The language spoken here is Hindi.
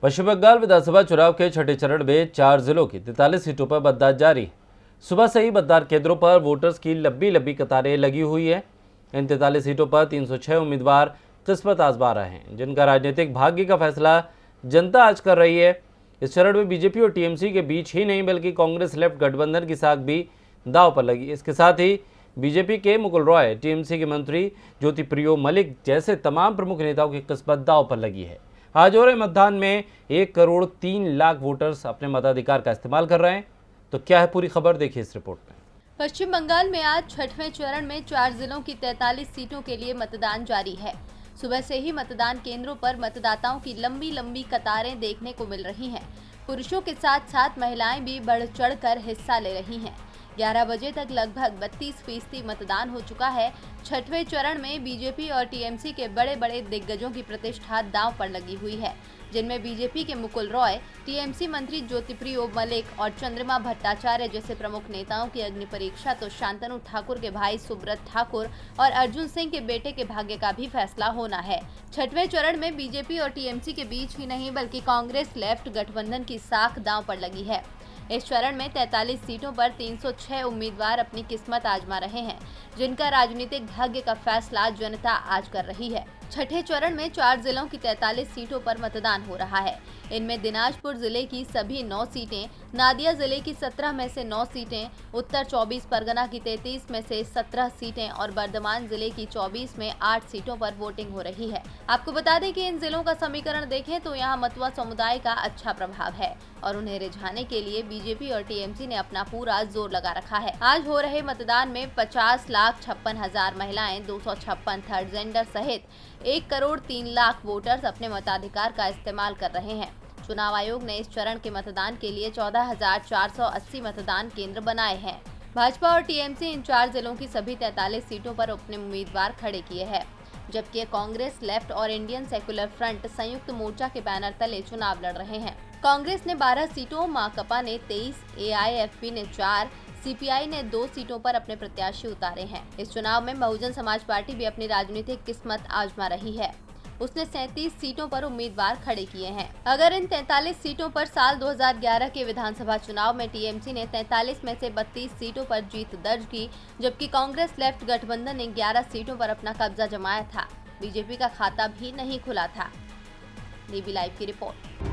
पश्चिम बंगाल विधानसभा चुनाव के छठे चरण में 4 जिलों की 43 सीटों पर मतदान जारी। सुबह से ही मतदान केंद्रों पर वोटर्स की लंबी लंबी कतारें लगी हुई है। इन 43 सीटों पर 306 उम्मीदवार किस्मत आजमा रहे हैं, जिनका राजनीतिक भाग्य का फैसला जनता आज कर रही है। इस चरण में बीजेपी और टीएमसी के बीच ही नहीं बल्कि कांग्रेस लेफ्ट गठबंधन की साख भी दांव पर लगी। इसके साथ ही बीजेपी के मुकुल रॉय, टीएमसी के मंत्री ज्योतिप्रियो मलिक जैसे तमाम प्रमुख नेताओं की किस्मत दांव पर लगी है। आज हो रहे मतदान में 1 करोड़ 3 लाख वोटर्स अपने मताधिकार का इस्तेमाल कर रहे हैं। तो क्या है पूरी खबर, देखिए इस रिपोर्ट में। पश्चिम बंगाल में आज छठवें चरण में 4 जिलों की 43 सीटों के लिए मतदान जारी है। सुबह से ही मतदान केंद्रों पर मतदाताओं की लंबी लंबी कतारें देखने को मिल रही हैं। पुरुषों के साथ साथ महिलाएं भी बढ़ चढ़कर हिस्सा ले रही हैं। 11 बजे तक लगभग 32% मतदान हो चुका है। छठवें चरण में बीजेपी और टीएमसी के बड़े बड़े दिग्गजों की प्रतिष्ठा दांव पर लगी हुई है, जिनमें बीजेपी के मुकुल रॉय, टीएमसी मंत्री ज्योतिप्रियो मलिक और चंद्रिमा भट्टाचार्य जैसे प्रमुख नेताओं की अग्नि परीक्षा तो शांतनु ठाकुर के भाई सुब्रत ठाकुर और अर्जुन सिंह के बेटे के भाग्य का भी फैसला होना है। छठवें चरण में बीजेपी और टीएमसी के बीच ही नहीं बल्कि कांग्रेस लेफ्ट गठबंधन की साख दांव पर लगी है। इस चरण में 43 सीटों पर 306 उम्मीदवार अपनी किस्मत आजमा रहे हैं, जिनका राजनीतिक भाग्य का फैसला जनता आज कर रही है। छठे चरण में 4 जिलों की 43 सीटों पर मतदान हो रहा है। इनमें दिनाजपुर जिले की सभी 9 सीटें, नादिया जिले की 17 में से 9 सीटें, उत्तर 24 परगना की 33 में से 17 सीटें और बर्धमान जिले की 24 में 8 सीटों पर वोटिंग हो रही है। आपको बता दें कि इन जिलों का समीकरण देखें तो यहाँ मतुआ समुदाय का अच्छा प्रभाव है और उन्हें रिझाने के लिए बीजेपी और टीएमसी ने अपना पूरा जोर लगा रखा है। आज हो रहे मतदान में 50,56,000 महिलाएं, 256 थर्ड जेंडर सहित 1 करोड़ 3 लाख वोटर्स अपने मताधिकार का इस्तेमाल कर रहे हैं। चुनाव आयोग ने इस चरण के मतदान के लिए 14,480 मतदान केंद्र बनाए हैं। भाजपा और टीएमसी इन 4 जिलों की सभी 43 सीटों पर अपने उम्मीदवार खड़े किए हैं, जबकि कांग्रेस लेफ्ट और इंडियन सेक्युलर फ्रंट संयुक्त मोर्चा के बैनर तले चुनाव लड़ रहे हैं। कांग्रेस ने 12 सीटों, माकपा ने 23, एआईएफपी ने 4, सीपीआई ने 2 सीटों पर अपने प्रत्याशी उतारे हैं। इस चुनाव में बहुजन समाज पार्टी भी अपनी राजनीतिक किस्मत आजमा रही है। उसने 37 सीटों पर उम्मीदवार खड़े किए हैं। अगर इन 43 सीटों पर साल 2011 के विधानसभा चुनाव में टीएमसी ने 43 में से 32 सीटों पर जीत दर्ज की, जबकि कांग्रेस लेफ्ट गठबंधन ने 11 सीटों पर अपना कब्जा जमाया था, बीजेपी का खाता भी नहीं खुला था। डीबी लाइव की रिपोर्ट।